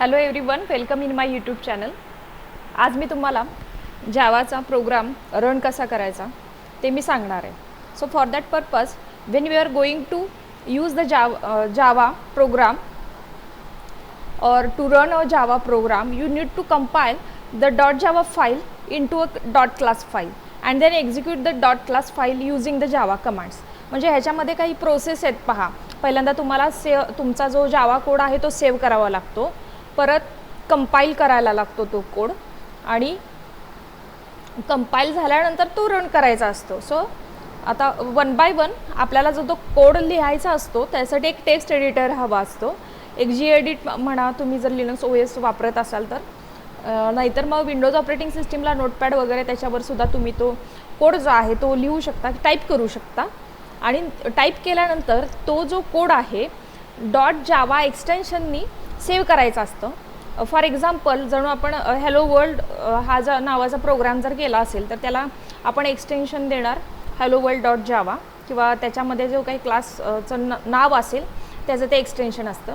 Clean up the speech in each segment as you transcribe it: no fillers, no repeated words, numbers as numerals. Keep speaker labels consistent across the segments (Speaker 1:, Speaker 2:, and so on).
Speaker 1: Hello everyone, welcome in my YouTube channel. आज मी तुम्हाला जावाचा program run कसा करायचा ते मी सांगणार आहे. So for that purpose when we are going to use the Java program or to run a Java program, you need to compile the .java file into a .class file and then execute the .class file using the Java commands. म्हणजे ह्याच्यामध्ये काही process आहेत पहा. पहिल्यांदा तुम्हाला तुमचा जो Java code आहे तो सेव्ह करावा लागतो, परत कंपाइल करायला लागतो तो कोड आणि कंपाइल झाल्यानंतर तो रन करायचा असतो. सो आता वन बाय वन आपल्याला जो तो कोड लिहायचा असतो त्यासाठी एक टेक्स्ट एडिटर हवा असतो. एक gedit म्हणा तुम्ही जर लिनक्स OS वापरत असाल तर, नाहीतर मग विंडोज ऑपरेटिंग सिस्टीमला नोटपॅड वगैरे त्याच्यावर सुद्धा तुम्ही तो कोड जो आहे तो लिहू शकता, टाईप करू शकता. आणि टाईप केल्यानंतर तो जो कोड आहे .java एक्सटेन्शननी सेव्ह करायचा असतं. फॉर एक्झाम्पल जणू आपण हॅलो वर्ल्ड हा जो नावाचा प्रोग्राम जर केला असेल तर त्याला आपण एक्सटेन्शन देणार हॅलो वर्ल्ड .java किंवा त्याच्यामध्ये जो काही क्लासचं नाव असेल त्याचं ते एक्सटेन्शन असतं,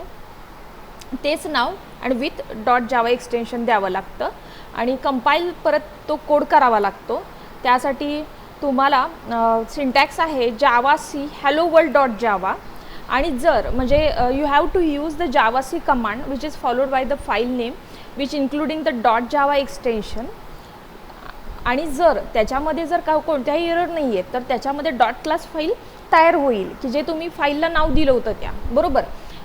Speaker 1: तेच नाव आणि विथ .java एक्सटेन्शन द्यावं लागतं आणि कंपाइल परत तो कोड करावा लागतो. त्यासाठी तुम्हाला सिंटॅक्स आहे Java C hello world .java आणि जर म्हणजे you have to use the Java C command which is followed by the file name which including the .java extension. आणि जर त्याच्यामध्ये जर कोणत्याही एरर नाही आहेत तर त्याच्यामध्ये .class फाईल तयार होईल की जे तुम्ही फाईलला नाव दिलं होतं त्या बरोबर.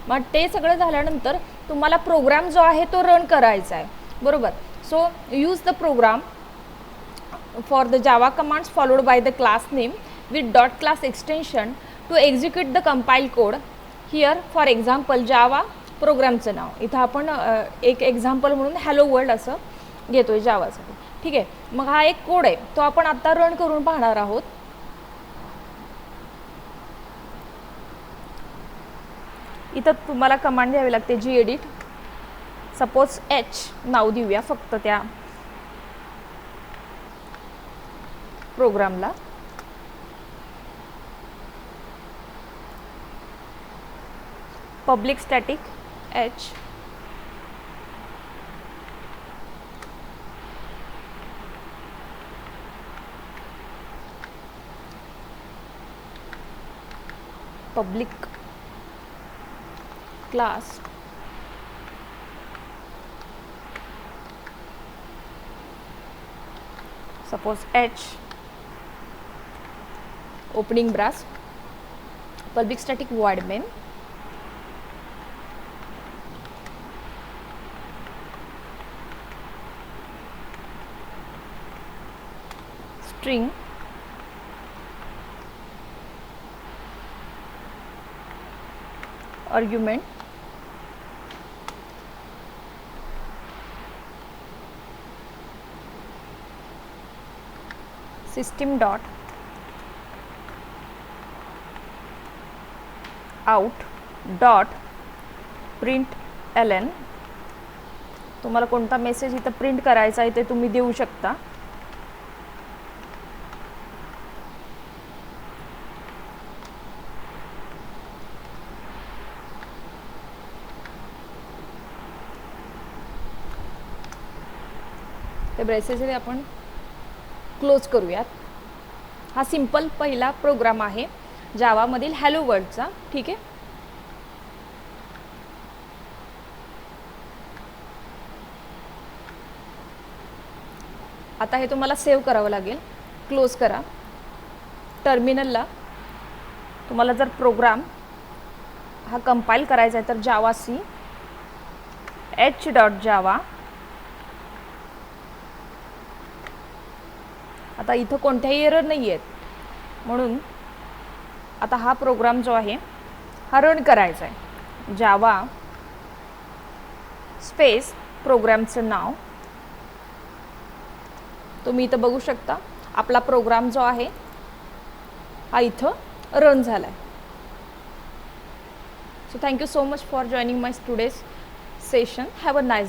Speaker 1: मग ते सगळं झाल्यानंतर तुम्हाला प्रोग्राम जो आहे तो रन करायचा आहे बरोबर. So use the program for the Java commands followed by the class name with .class extension to execute the compile code. Here for example Java प्रोग्रामचं नाव इथं आपण एक एक्झाम्पल म्हणून हॅलो वर्ल्ड असं घेतो आहे जावासाठी. ठीक आहे, मग हा एक कोड आहे तो आपण आत्ता रन करून पाहणार आहोत. इथं तुम्हाला कमांड द्यावी लागते gedit. सपोज h नाव देऊया फक्त त्या प्रोग्रामला. Public static h public class suppose h opening brace public static void main string argument system dot out dot println. तुम्हाला कोणता मेसेज इथं प्रिंट करायचा आहे ते तुम्ही देऊ शकता. ते ब्रेसेस आपण क्लोज करूयात. हा सिंपल पहिला प्रोग्राम आहे जावामधील हॅलो वर्ल्डचा. ठीक आहे, आता हे तुम्हाला सेव्ह करावं लागेल. क्लोज करा. टर्मिनलला तुम्हाला जर प्रोग्राम हा कंपाइल करायचा आहे तर जावा सी h.java. आता इथं कोणत्याही एरर नाही आहेत म्हणून आता हा प्रोग्राम जो आहे हा रन करायचा आहे. जावा स्पेस प्रोग्रामचं नाव तुम्ही इथं बघू शकता. आपला प्रोग्राम जो आहे हा इथं रन झाला आहे. So thank you so much for joining my today's session. Have a nice day.